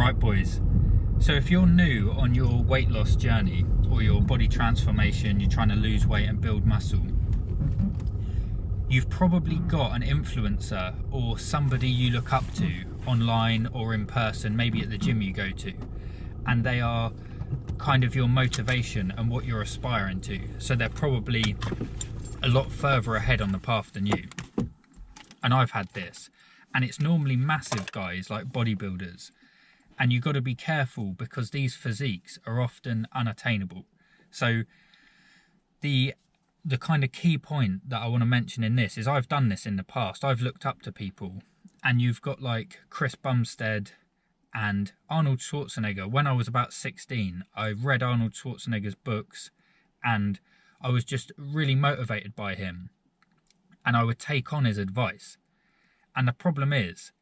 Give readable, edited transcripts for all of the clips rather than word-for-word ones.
Right, boys, so if you're new on your weight loss journey or your body transformation, you're trying to lose weight and build muscle, you've probably got an influencer or somebody you look up to online or in person, maybe at the gym you go to, and they are kind of your motivation and what you're aspiring to. So they're probably a lot further ahead on the path than you. And I've had this, and it's normally massive guys like bodybuilders. And you've got to be careful because these physiques are often unattainable. So the kind of key point that I want to mention in this is I've done this in the past. I've looked up to people, and you've got like Chris Bumstead and Arnold Schwarzenegger. When I was about 16, I read Arnold Schwarzenegger's books and I was just really motivated by him, and I would take on his advice. And the problem is,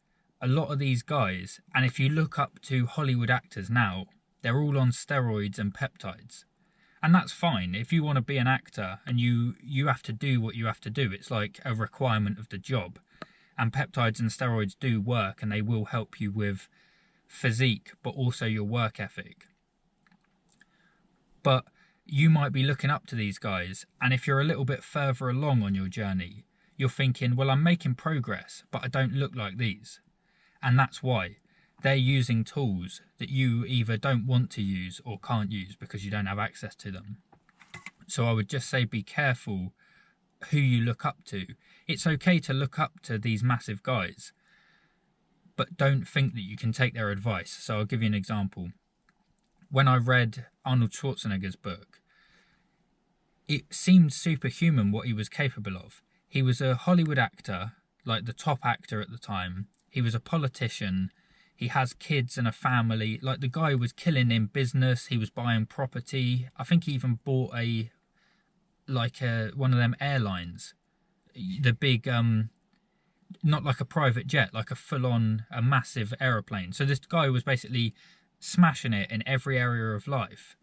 a lot of these guys, and if you look up to Hollywood actors now, they're all on steroids and peptides. And that's fine. If you want to be an actor and you have to do what you have to do, it's like a requirement of the job. And peptides and steroids do work, and they will help you with physique, but also your work ethic. But you might be looking up to these guys, and if you're a little bit further along on your journey, you're thinking, well, I'm making progress, but I don't look like these. And that's why they're using tools that you either don't want to use or can't use because you don't have access to them. So I would just say be careful who you look up to. It's okay to look up to these massive guys, but don't think that you can take their advice. So I'll give you an example. When I read Arnold Schwarzenegger's book, it seemed superhuman what he was capable of. He was a Hollywood actor, like the top actor at the time. He was a politician. He has kids and a family. Like, the guy was killing in business. He was buying property. I think he even bought one of them airlines. The big, not like a private jet, like a massive aeroplane. So this guy was basically smashing it in every area of life.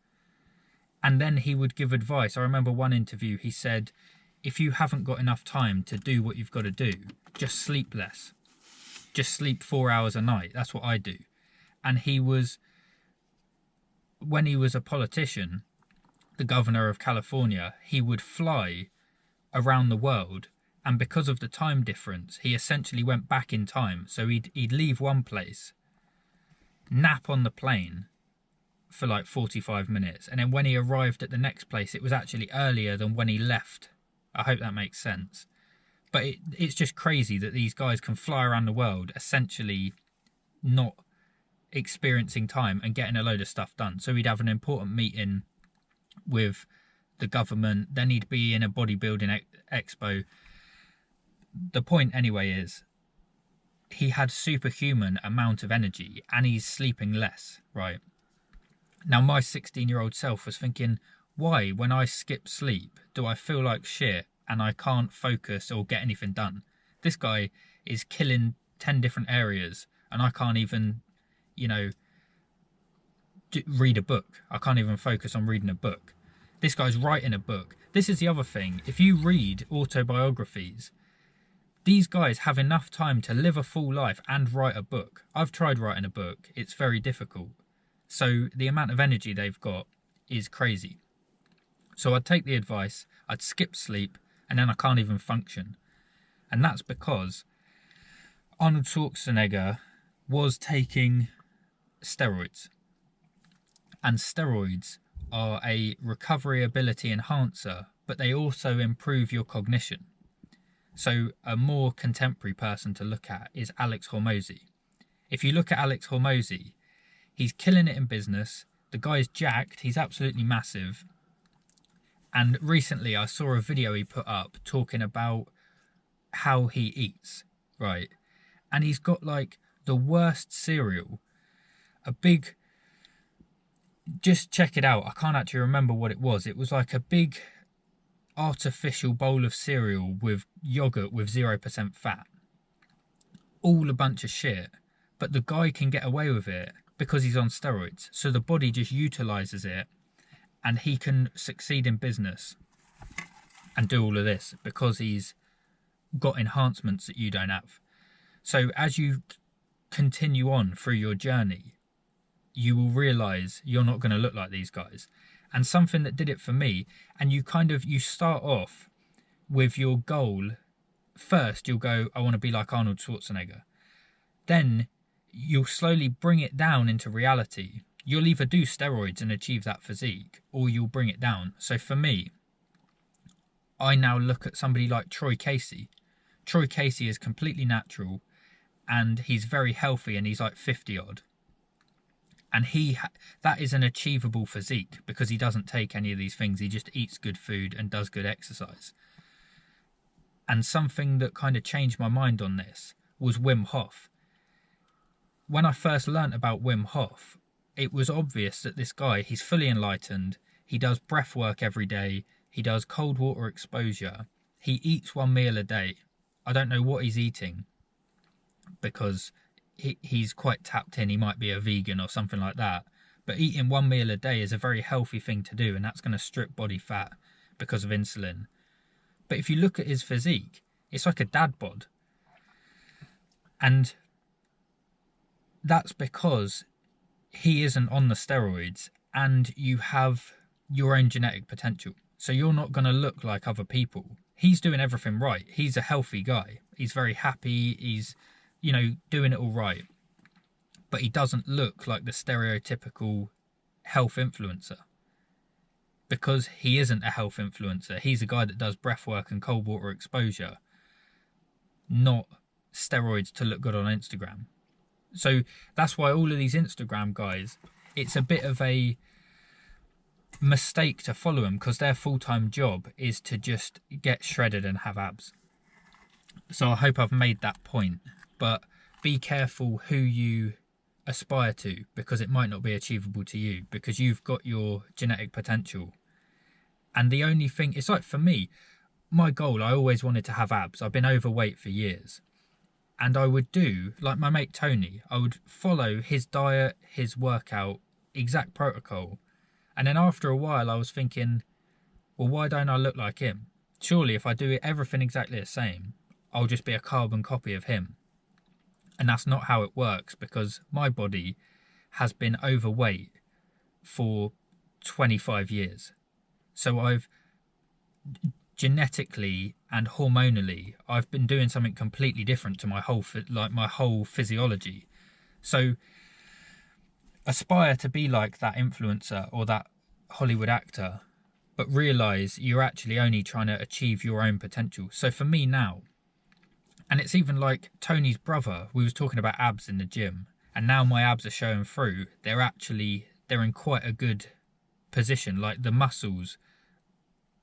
And then he would give advice. I remember one interview, he said, if you haven't got enough time to do what you've got to do, just sleep less. Just sleep 4 hours a night. That's what I do. And when he was a politician, the governor of California, he would fly around the world. And because of the time difference, he essentially went back in time. So he'd leave one place, nap on the plane for like 45 minutes. And then when he arrived at the next place, it was actually earlier than when he left. I hope that makes sense. But it's just crazy that these guys can fly around the world essentially not experiencing time and getting a load of stuff done. So he'd have an important meeting with the government, then he'd be in a bodybuilding expo. The point anyway is he had superhuman amount of energy and he's sleeping less, right? Now my 16-year-old self was thinking, why, when I skip sleep, do I feel like shit and I can't focus or get anything done? This guy is killing 10 different areas and I can't even, read a book. I can't even focus on reading a book. This guy's writing a book. This is the other thing. If you read autobiographies, these guys have enough time to live a full life and write a book. I've tried writing a book. It's very difficult. So the amount of energy they've got is crazy. So I'd take the advice, I'd skip sleep, and then I can't even function. And that's because Arnold Schwarzenegger was taking steroids. And steroids are a recovery ability enhancer, but they also improve your cognition. So a more contemporary person to look at is Alex Hormozi. If you look at Alex Hormozi, he's killing it in business. The guy's jacked, he's absolutely massive. And recently I saw a video he put up talking about how he eats, right? And he's got like the worst cereal. Just check it out. I can't actually remember what it was. It was like a big artificial bowl of cereal with yogurt with 0% fat. All a bunch of shit. But the guy can get away with it because he's on steroids. So the body just utilizes it. And he can succeed in business and do all of this because he's got enhancements that you don't have. So as you continue on through your journey, you will realise you're not going to look like these guys. And something that did it for me, and you start off with your goal. First, you'll go, I want to be like Arnold Schwarzenegger. Then you'll slowly bring it down into reality. You'll either do steroids and achieve that physique, or you'll bring it down. So for me, I now look at somebody like Troy Casey. Troy Casey is completely natural, and he's very healthy, and he's like 50 odd. And that is an achievable physique because he doesn't take any of these things. He just eats good food and does good exercise. And something that kind of changed my mind on this was Wim Hof. When I first learnt about Wim Hof, it was obvious that this guy, he's fully enlightened. He does breath work every day. He does cold water exposure. He eats 1 meal a day. I don't know what he's eating because he's quite tapped in. He might be a vegan or something like that. But eating 1 meal a day is a very healthy thing to do, and that's going to strip body fat because of insulin. But if you look at his physique, it's like a dad bod. And that's because he isn't on the steroids, and you have your own genetic potential. So you're not going to look like other people. He's doing everything right. He's a healthy guy. He's very happy. He's, doing it all right. But he doesn't look like the stereotypical health influencer. Because he isn't a health influencer. He's a guy that does breath work and cold water exposure, not steroids to look good on Instagram. So that's why all of these Instagram guys, it's a bit of a mistake to follow them because their full-time job is to just get shredded and have abs. So I hope I've made that point. But be careful who you aspire to, because it might not be achievable to you, because you've got your genetic potential. And the only thing, it's like for me, my goal, I always wanted to have abs. I've been overweight for years. And I would do, like my mate Tony, I would follow his diet, his workout, exact protocol. And then after a while I was thinking, well, why don't I look like him? Surely if I do everything exactly the same, I'll just be a carbon copy of him. And that's not how it works, because my body has been overweight for 25 years. So I've genetically and hormonally, I've been doing something completely different to my whole physiology. So aspire to be like that influencer or that Hollywood actor, but realize you're actually only trying to achieve your own potential. So for me now, and it's even like Tony's brother, we was talking about abs in the gym, and now my abs are showing through. They're in quite a good position. Like the muscles,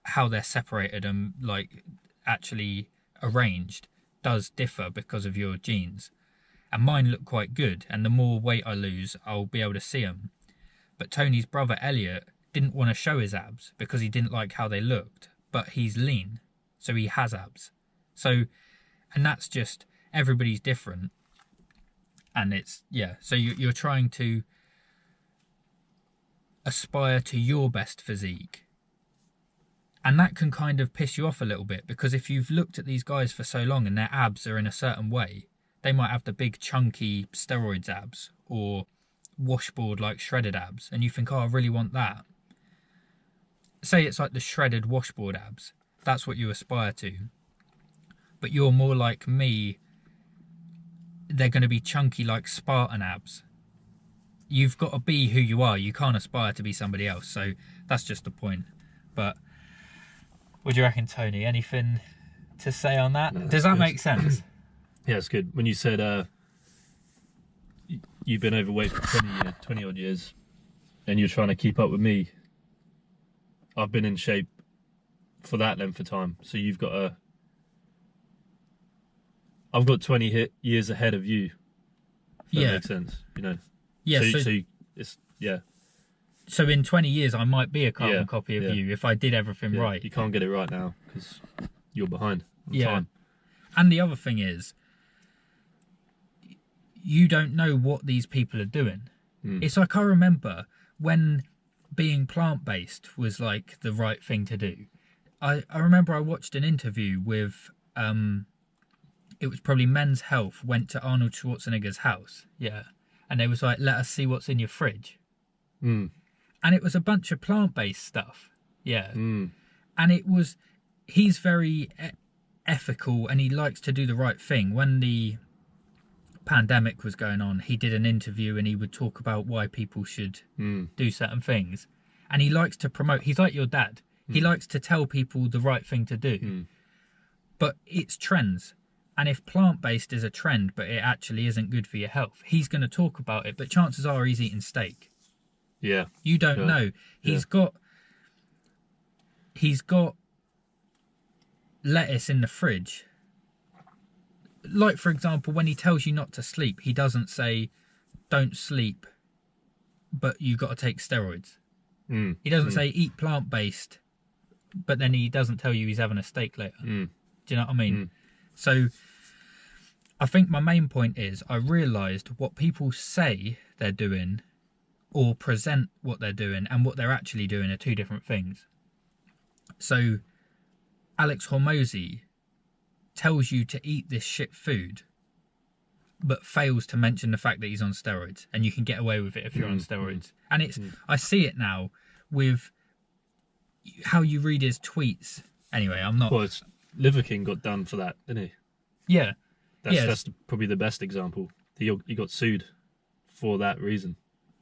how they're separated and like actually arranged does differ because of your genes. And mine look quite good, and the more weight I lose, I'll be able to see them. But Tony's brother Elliot didn't want to show his abs because he didn't like how they looked, but he's lean, so he has abs. So, and that's just, everybody's different. And it's, yeah, so you're trying to aspire to your best physique. And that can kind of piss you off a little bit, because if you've looked at these guys for so long and their abs are in a certain way, they might have the big chunky steroids abs or washboard like shredded abs, and you think, oh, I really want that. Say it's like the shredded washboard abs. That's what you aspire to. But you're more like me. They're going to be chunky like Spartan abs. You've got to be who you are. You can't aspire to be somebody else. So that's just the point. But what do you reckon, Tony? Anything to say on that? No, does that make sense? Yeah, it's good. When you said you've been overweight for 20 odd years and you're trying to keep up with me, I've been in shape for that length of time. So you've got I've got 20 years ahead of you. If that makes sense, Yeah. So in 20 years, I might be a carbon copy of you if I did everything right. You can't get it right now because you're behind on time. And the other thing is, you don't know what these people are doing. It's like, I remember when being plant-based was like the right thing to do. I remember I watched an interview with, it was probably Men's Health, went to Arnold Schwarzenegger's house. Yeah. and they was like, let us see what's in your fridge. Mm. And it was a bunch of plant-based stuff. Yeah. Mm. And he's very ethical, and he likes to do the right thing. When the pandemic was going on, he did an interview and he would talk about why people should do certain things. And he likes to promote, he's like your dad. He likes to tell people the right thing to do. But it's trends. And if plant-based is a trend, but it actually isn't good for your health, he's going to talk about it. But chances are he's eating steak. Yeah. You don't know. He's got lettuce in the fridge. Like, for example, when he tells you not to sleep, he doesn't say, don't sleep, but you got to take steroids. He doesn't say, eat plant-based, but then he doesn't tell you he's having a steak later. Do you know what I mean? So I think my main point is I realised what people say they're doing or present what they're doing and what they're actually doing are two different things. So Alex Hormozy tells you to eat this shit food, but fails to mention the fact that he's on steroids, and you can get away with it if you're on steroids. And it's I see it now with how you read his tweets. Anyway, I'm not. Well, Liver King got done for that, didn't he? Yeah. That's probably the best example. He got sued for that reason.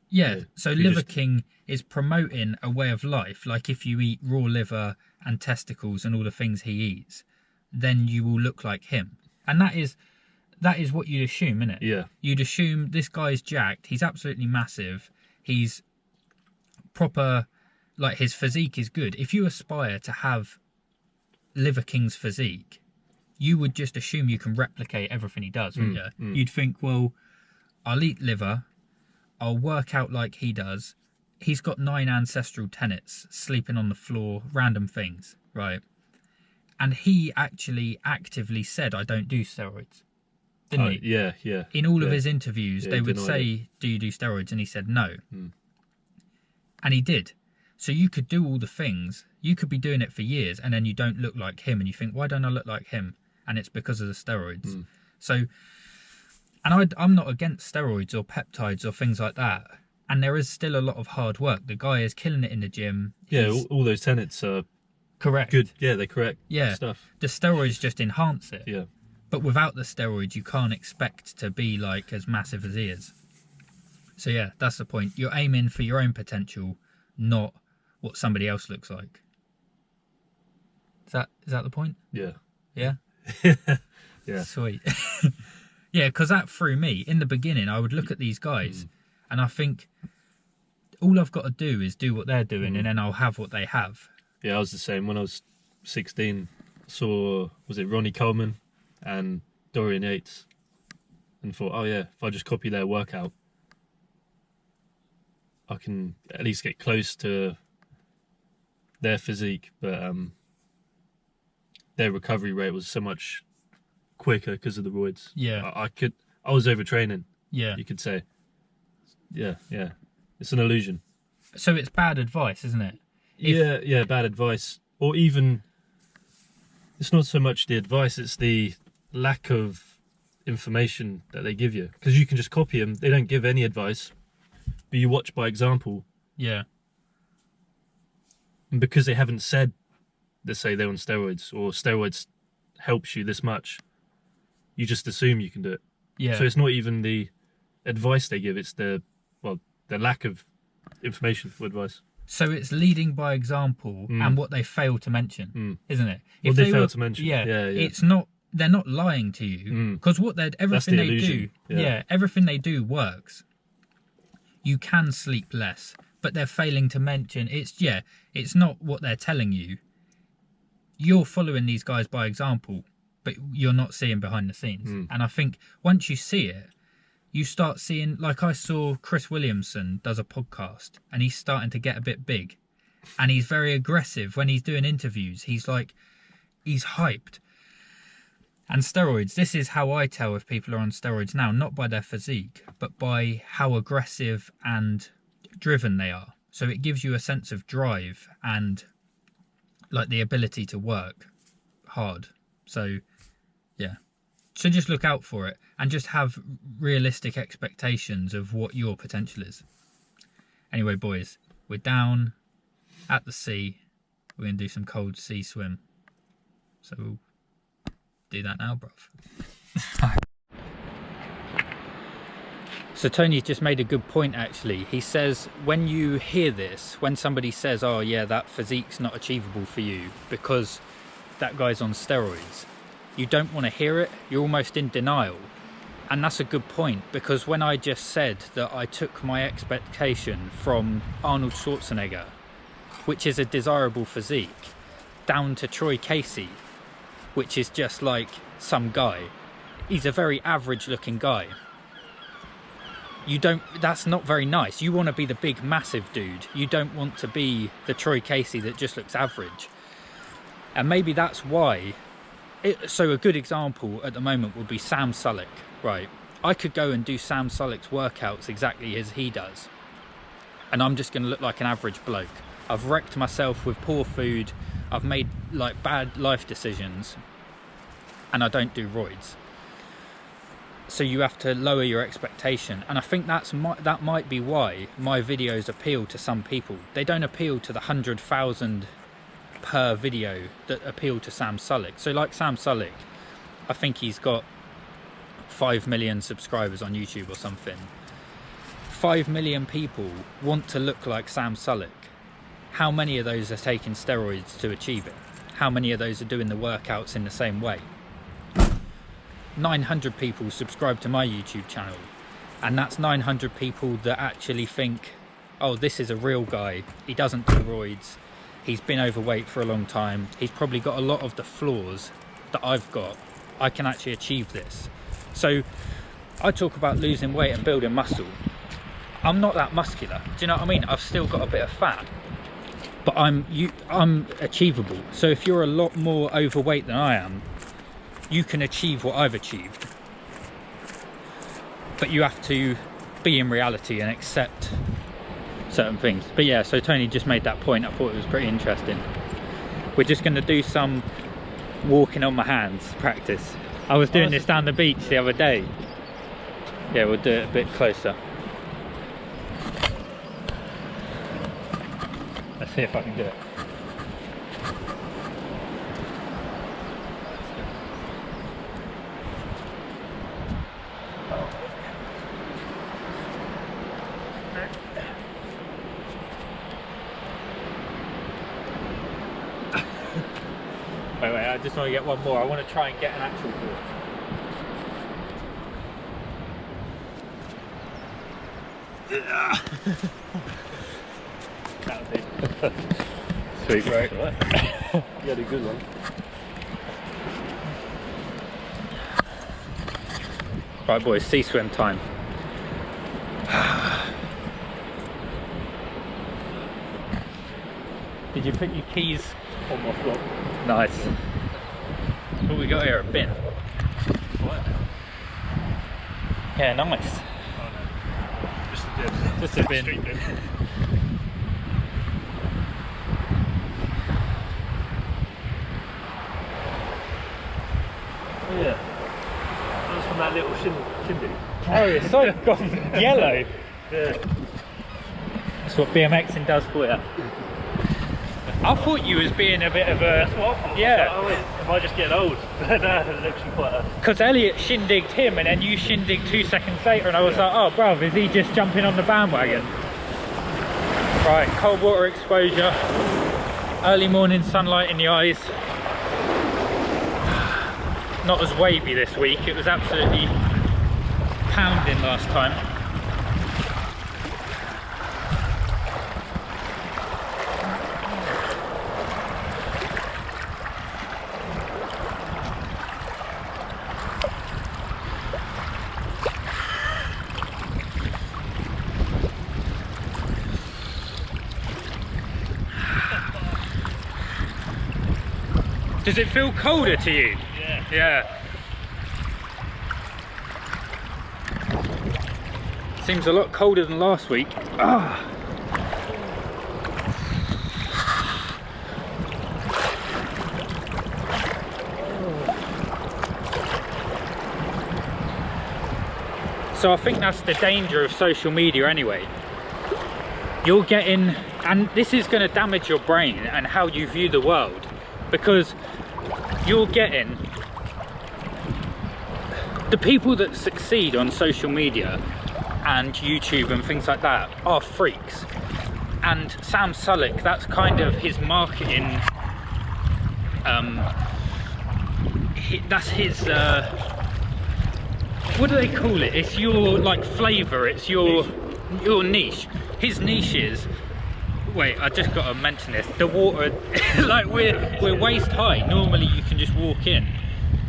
Yeah. So Liver King is promoting a way of life. Like, if you eat raw liver and testicles and all the things he eats, then you will look like him. And that is what you'd assume, isn't it? Yeah. You'd assume this guy's jacked. He's absolutely massive. He's proper, like, his physique is good. If you aspire to have Liver King's physique, you would just assume you can replicate everything he does, wouldn't you? You'd think, well, I'll eat liver, I'll work out like he does. He's got 9 ancestral tenets, sleeping on the floor, random things, right? And he actually actively said, I don't do steroids. Didn't he? Yeah, yeah. In all of his interviews, they would say, it. do you do steroids? And he said no. And he did. So you could do all the things. You could be doing it for years, and then you don't look like him, and you think, why don't I look like him? And it's because of the steroids. So, and I'm not against steroids or peptides or things like that. And there is still a lot of hard work. The guy is killing it in the gym. Yeah, all those tenets are correct. good. Yeah, they're correct stuff. The steroids just enhance it. Yeah. But without the steroids, you can't expect to be like as massive as he is. So yeah, that's the point. You're aiming for your own potential, not what somebody else looks like. Is that the point? Yeah. Yeah? Yeah. Sweet. Yeah, because that threw me. In the beginning, I would look at these guys and I think all I've got to do is do what they're doing and then I'll have what they have. Yeah, I was the same. When I was 16, I saw, was it Ronnie Coleman and Dorian Yates, and thought, oh yeah, if I just copy their workout, I can at least get close to their physique. But their recovery rate was so much quicker because of the roids. Yeah. I was overtraining. Yeah. You could say. Yeah. It's an illusion. So it's bad advice, isn't it? Yeah, bad advice. Or even, it's not so much the advice, it's the lack of information that they give you. Because you can just copy them. They don't give any advice, but you watch by example. Yeah. And because they haven't said, let's say they're on steroids, or steroids helps you this much, you just assume you can do it. Yeah. So it's not even the advice they give, it's the lack of information for advice. So it's leading by example and what they fail to mention, isn't it? What they fail to mention. Yeah. It's not, they're not lying to you, because everything they do, everything they do works. You can sleep less, but they're failing to mention it's not what they're telling you. You're following these guys by example, but you're not seeing behind the scenes. And I think once you see it, you start seeing, like I saw Chris Williamson does a podcast and he's starting to get a bit big and he's very aggressive when he's doing interviews. He's hyped. And steroids, this is how I tell if people are on steroids now, not by their physique, but by how aggressive and driven they are. So it gives you a sense of drive and like the ability to work hard. So yeah, So just look out for it and just have realistic expectations of what your potential is. Anyway, boys, we're down at the sea. We're going to do some cold sea swim. So we'll do that now, bruv. So Tony just made a good point, actually. He says when you hear this, when somebody says, oh yeah, that physique's not achievable for you because that guy's on steroids, you don't want to hear it. You're almost in denial. And that's a good point, because when I just said that I took my expectation from Arnold Schwarzenegger, which is a desirable physique, down to Troy Casey, which is just like some guy. He's a very average looking guy. That's not very nice. You want to be the big massive dude. You don't want to be the Troy Casey that just looks average. And maybe that's why. So a good example at the moment would be Sam Sulek, right? I could go and do Sam Sulek's workouts exactly as he does, and I'm just going to look like an average bloke. I've wrecked myself with poor food, I've made like bad life decisions, and I don't do roids. So you have to lower your expectation, and I think that might be why my videos appeal to some people. They don't appeal to the 100,000 per video that appeal to Sam Sulek. So like Sam Sulek, I think he's got 5 million subscribers on YouTube or something. 5 million people want to look like Sam Sulek. How many of those are taking steroids to achieve it? How many of those are doing the workouts in the same way? 900 people subscribe to my YouTube channel, and that's 900 people that actually think, oh, this is a real guy, he doesn't do roids, he's been overweight for a long time, he's probably got a lot of the flaws that I've got, I can actually achieve this. So I talk about losing weight and building muscle. I'm not that muscular, do you know what I mean? I've still got a bit of fat, but I'm achievable. So if you're a lot more overweight than I am, you can achieve what I've achieved, but you have to be in reality and accept certain things. But yeah, so Tony just made that point. I thought it was pretty interesting. We're just going to do some walking on my hands practice. I was doing this down the beach the other day. Yeah, we'll do it a bit closer. Let's see if I can do it. Wait, I just want to get one more. I want to try and get an actual walk. That'll do. Sweet, right? You had a good one. Right, boys, sea swim time. Did you put your keys On my flop. Nice. What we got here? A bin. What? Yeah, nice. Oh no. Just a bin. Just a bin. Street bin. Oh yeah. That was from that little shindig. Oh, it's so gone yellow. Yeah. That's what BMXing does for you. I thought you was being a bit of a... That's what I thought. Yeah. I was like, oh, am I just getting old? No, it's actually quite a... Because Elliot shindigged him and then you shindigged 2 seconds later, and I was like, oh bruv, is he just jumping on the bandwagon? Right, cold water exposure, early morning sunlight in the eyes. Not as wavy this week, it was absolutely pounding last time. Does it feel colder to you? Yeah. Yeah. Seems a lot colder than last week. Ah. So I think that's the danger of social media anyway. You're getting, and this is going to damage your brain and how you view the world, because you're getting the people that succeed on social media and YouTube and things like that are freaks. And Sam Sulek, that's kind of his marketing, that's his, what do they call it? It's your like flavour, it's your niche. His niche is, wait, I just got to mention this, the water, like we're waist high, normally you can just walk in.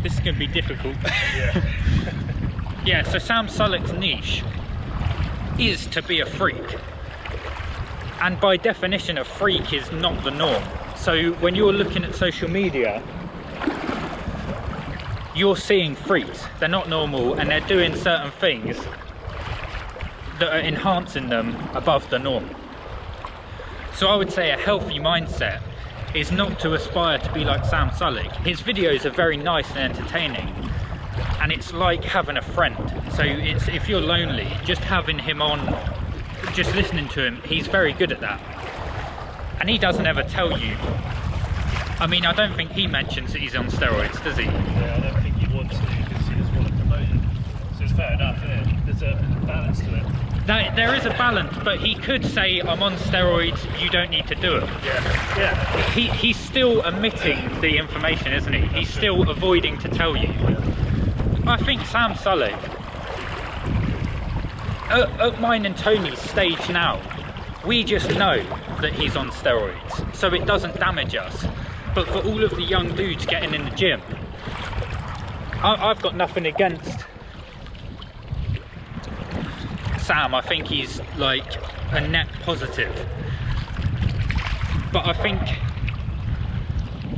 This is going to be difficult. Yeah. Yeah, so Sam Sulek's niche is to be a freak. And by definition, a freak is not the norm. So when you're looking at social media, you're seeing freaks. They're not normal and they're doing certain things that are enhancing them above the norm. So I would say a healthy mindset is not to aspire to be like Sam Sulek. His videos are very nice and entertaining, and it's like having a friend. So it's, if you're lonely, just having him on, just listening to him, he's very good at that. And he doesn't ever tell you. I mean, I don't think he mentions that he's on steroids, does he? Yeah, I don't think he wants to, because he doesn't want to promote it. So it's fair enough, isn't it? There's a balance to it. There is a balance, but he could say, I'm on steroids, you don't need to do it. Yeah. Yeah. He's still omitting the information, isn't he? He's still avoiding to tell you. I think Sam Sulek, at mine and Tony's stage now, we just know that he's on steroids, so it doesn't damage us. But for all of the young dudes getting in the gym, I've got nothing against Sam. I think he's like a net positive. But I think,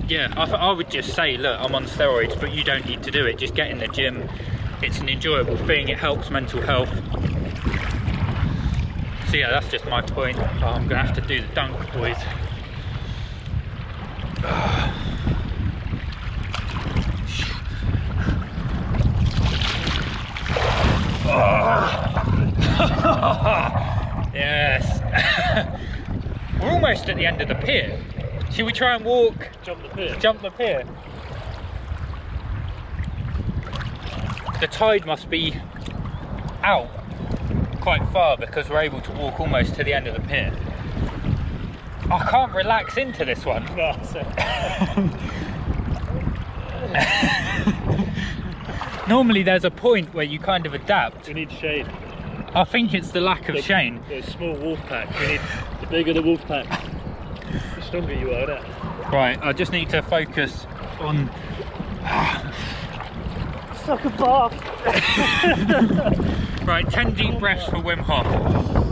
yeah, I would just say, look, I'm on steroids, but you don't need to do it. Just get in the gym. It's an enjoyable thing. It helps mental health. So yeah, that's just my point. Oh, I'm gonna have to do the dunk, boys. Yes. We're almost at the end of the pier. Should we try and walk? Jump the pier. Jump the pier. The tide must be out quite far because we're able to walk almost to the end of the pier. I can't relax into this one. No, Normally there's a point where you kind of adapt. we need shade. I think it's the lack of shade. There's small wolf pack. We need, the bigger the wolf pack, the stronger you are, isn't it? Right, I just need to focus on... Suck a bath. Right, 10 deep breaths for Wim Hof.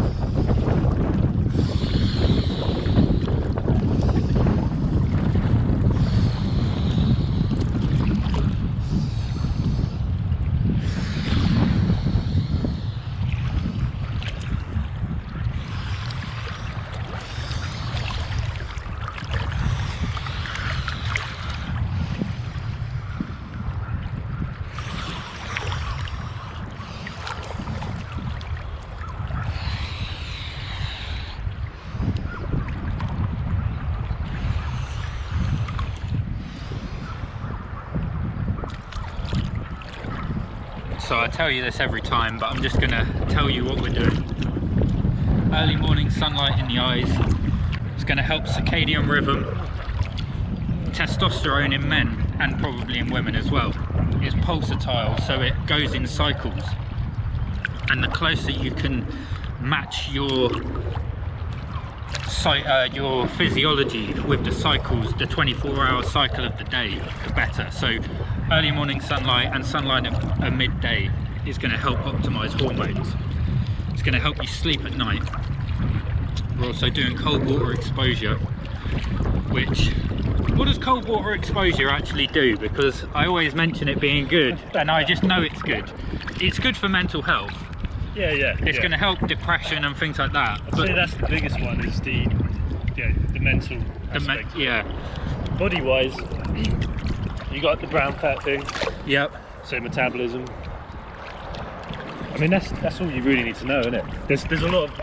So I tell you this every time, but I'm just gonna tell you what we're doing. Early morning sunlight in the eyes. It's gonna help circadian rhythm, testosterone in men and probably in women as well. It's pulsatile, so it goes in cycles. And the closer you can match your physiology with the cycles, the 24-hour cycle of the day, the better. So early morning sunlight and sunlight at midday is going to help optimize hormones. It's going to help you sleep at night. We're also doing cold water exposure, which, what does cold water exposure actually do? Because I always mention it being good and I just know it's good. It's good for mental health. Yeah, yeah. It's going to help depression and things like that. I'd say that's the biggest one, is the mental aspect. Yeah. Body-wise, you got the brown fat thing. Yep. So metabolism. I mean, that's all you really need to know, isn't it? There's a lot of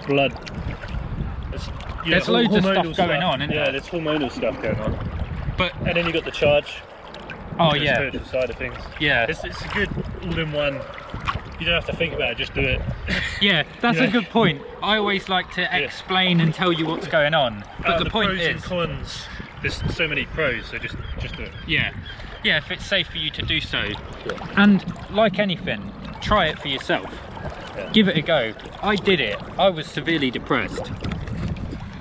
blood. There's loads of stuff going on, isn't yeah, there? there's hormonal stuff going on. But And then you got the charge. oh the yeah, spiritual side of things. yeah, It's a good all-in-one. You don't have to think about it, just do it. yeah. That's Yeah. a good point. I always like to explain and tell you what's going on. But the point pros is, and cons. There's so many pros, so just do it. yeah, if it's safe for you to do so, and like anything, try it for yourself. Yeah. Give it a go. I did it. I was severely depressed,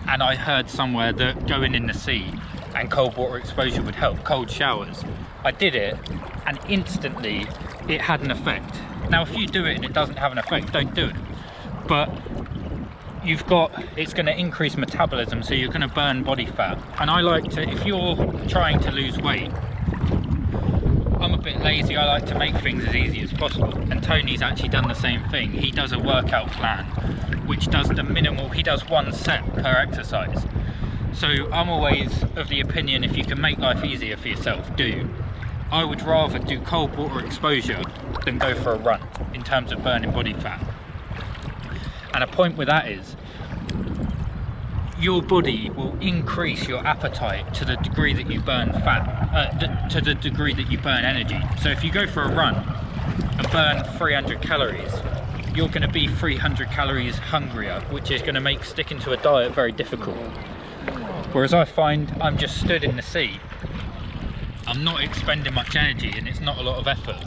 and I heard somewhere that going in the sea and cold water exposure would help, cold showers. I did it, and instantly it had an effect. Now if you do it and it doesn't have an effect, don't do it. But it's going to increase metabolism, so you're going to burn body fat. And I like to, if you're trying to lose weight, I'm a bit lazy, I like to make things as easy as possible. And Tony's actually done the same thing. He does a workout plan, which does the minimal, he does 1 set per exercise. So I'm always of the opinion, if you can make life easier for yourself, do. I would rather do cold water exposure than go for a run in terms of burning body fat. And a point with that is, your body will increase your appetite to the degree that you burn fat, to the degree that you burn energy. So if you go for a run and burn 300 calories, you're going to be 300 calories hungrier, which is going to make sticking to a diet very difficult. Whereas I find I'm just stood in the sea, I'm not expending much energy and it's not a lot of effort.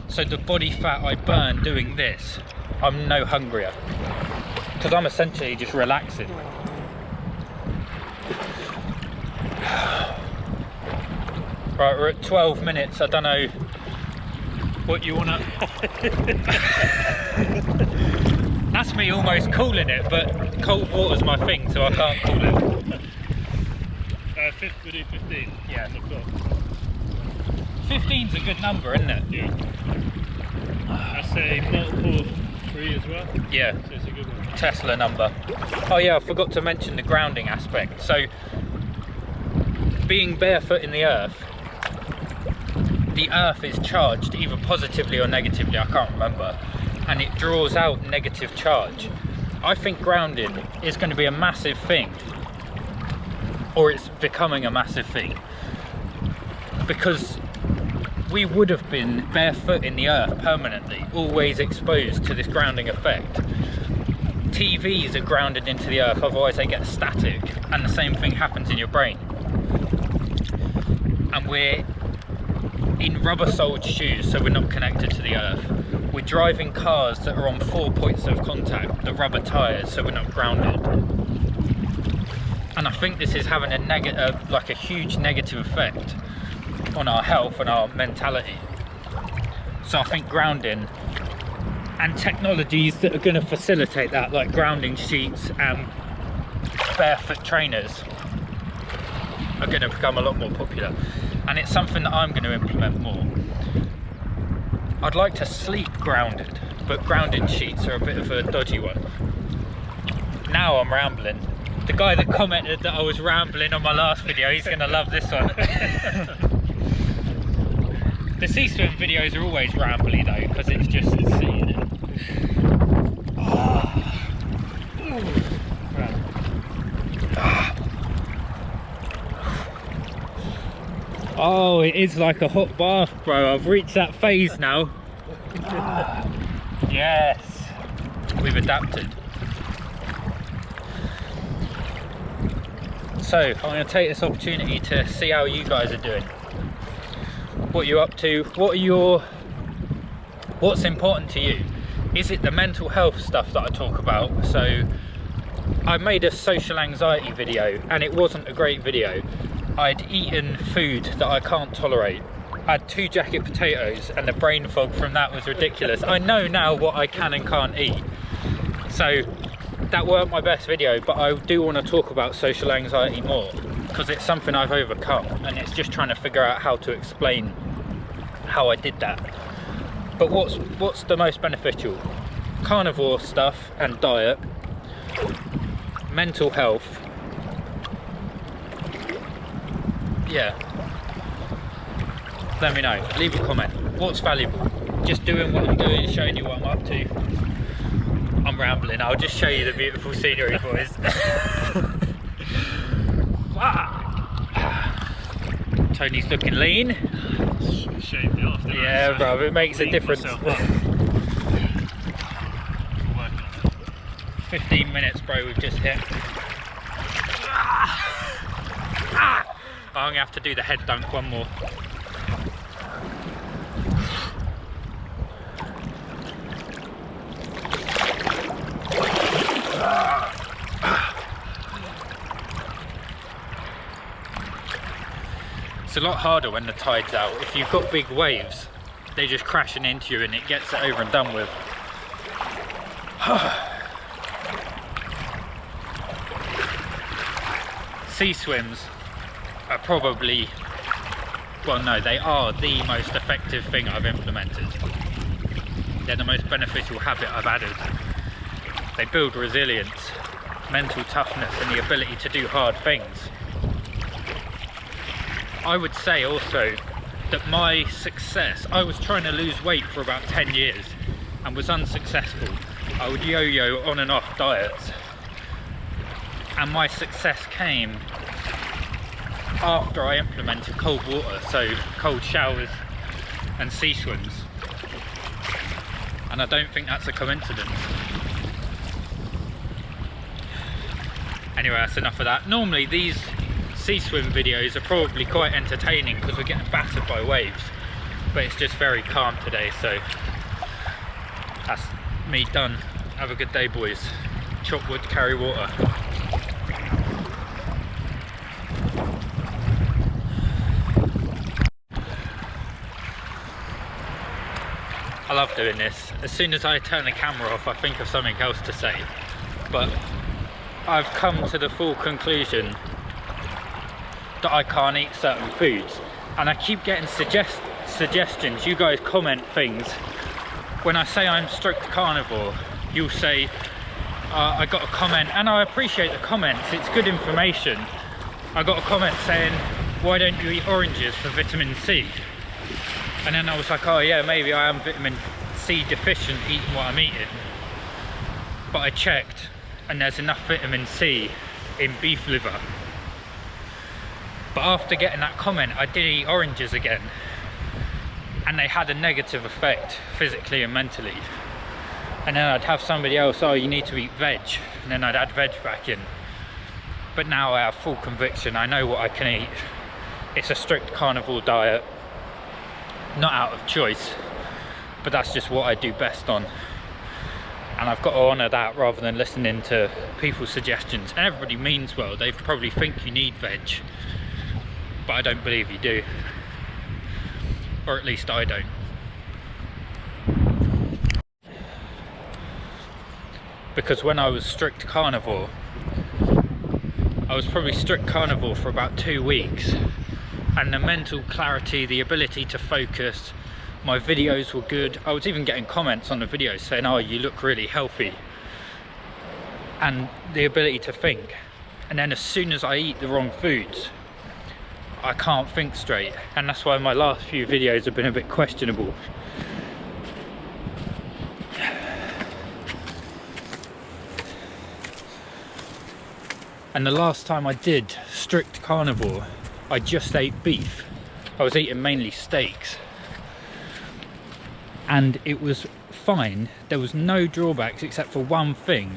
So the body fat I burn doing this, I'm no hungrier, because I'm essentially just relaxing. Right, we're at 12 minutes. I don't know what you want to... That's me almost calling it, but cold water's my thing, so I can't call it. We do 15. Yeah. 15's a good number, isn't it? Yeah. That's a multiple of 3 as well. Yeah. So it's a good one. Tesla number. Oh yeah, I forgot to mention the grounding aspect. So, being barefoot in the earth is charged either positively or negatively, I can't remember, and it draws out negative charge. I think grounding is going to be a massive thing, or it's becoming a massive thing, because we would have been barefoot in the earth permanently, always exposed to this grounding effect. TVs are grounded into the earth, otherwise they get static, and the same thing happens in your brain. And we're in rubber-soled shoes, so we're not connected to the earth. We're driving cars that are on 4 points of contact, the rubber tyres, so we're not grounded. And I think this is having a huge negative effect on our health and our mentality. So I think grounding and technologies that are going to facilitate that, like grounding sheets and barefoot trainers, are going to become a lot more popular, and it's something that I'm going to implement more. I'd like to sleep grounded, but grounding sheets are a bit of a dodgy one. Now I'm rambling. The guy that commented that I was rambling on my last video, he's going to love this one. The sea swim videos are always rambly though, because it's just seeing it. Oh, it is like a hot bath, bro. I've reached that phase now. Yes, we've adapted. So I'm going to take this opportunity to see how you guys are doing. What you're up to, what's important to you. Is it the mental health stuff that I talk about? So I made a social anxiety video and it wasn't a great video. I'd eaten food that I can't tolerate. I had 2 jacket potatoes and the brain fog from that was ridiculous. I know now what I can and can't eat. So that weren't my best video, but I do want to talk about social anxiety more, because it's something I've overcome, and it's just trying to figure out how to explain how I did that. But what's the most beneficial? Carnivore stuff and diet, mental health, yeah, let me know. Leave a comment. What's valuable? Just doing what I'm doing, showing you what I'm up to. I'm rambling. I'll just show you the beautiful scenery, boys. Tony's looking lean. Shaved it off, didn't I? Yeah, So bro, it makes a difference. 15 minutes, bro, we've just hit. I'm gonna have to do the head dunk one more. It's a lot harder when the tide's out. If you've got big waves, they're just crashing into you and it gets it over and done with. Sea swims are probably, well no, they are the most effective thing I've implemented. They're the most beneficial habit I've added. They build resilience, mental toughness and the ability to do hard things. I would say also that my success, I was trying to lose weight for about 10 years and was unsuccessful. I would yo-yo on and off diets. And my success came after I implemented cold water, so cold showers and sea swims. And I don't think that's a coincidence. Anyway, that's enough of that. Normally these sea swim videos are probably quite entertaining because we're getting battered by waves, but it's just very calm today, so that's me done. Have a good day, boys. Chop wood, carry water. I love doing this. As soon as I turn the camera off, I think of something else to say, but I've come to the full conclusion that I can't eat certain foods, and I keep getting suggestions. You guys comment things. When I say I'm strict carnivore, you'll say, I got a comment, and I appreciate the comments, it's good information. I got a comment saying, why don't you eat oranges for vitamin C? And then I was like, oh yeah, maybe I am vitamin C deficient eating what I'm eating. But I checked, and there's enough vitamin C in beef liver. But after getting that comment, I did eat oranges again, and they had a negative effect physically and mentally. And then I'd have somebody else, oh, you need to eat veg, and then I'd add veg back in. But now I have full conviction, I know what I can eat. It's a strict carnivore diet, not out of choice, but that's just what I do best on. And I've got to honour that rather than listening to people's suggestions. And everybody means well, they probably think you need veg, but I don't believe you do, or at least I don't. Because when I was strict carnivore, I was probably strict carnivore for about 2 weeks, and the mental clarity, the ability to focus, my videos were good. I was even getting comments on the videos saying, oh, you look really healthy, and the ability to think. And then as soon as I eat the wrong foods, I can't think straight, and that's why my last few videos have been a bit questionable. And the last time I did strict carnivore, I just ate beef. I was eating mainly steaks, and it was fine. There was no drawbacks except for one thing,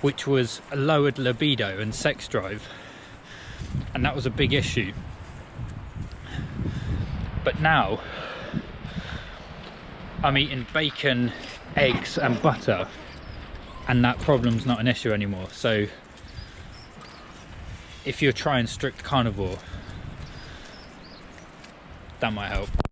which was a lowered libido and sex drive. And that was a big issue. But now I'm eating bacon, eggs and butter, and that problem's not an issue anymore. So if you're trying strict carnivore, that might help.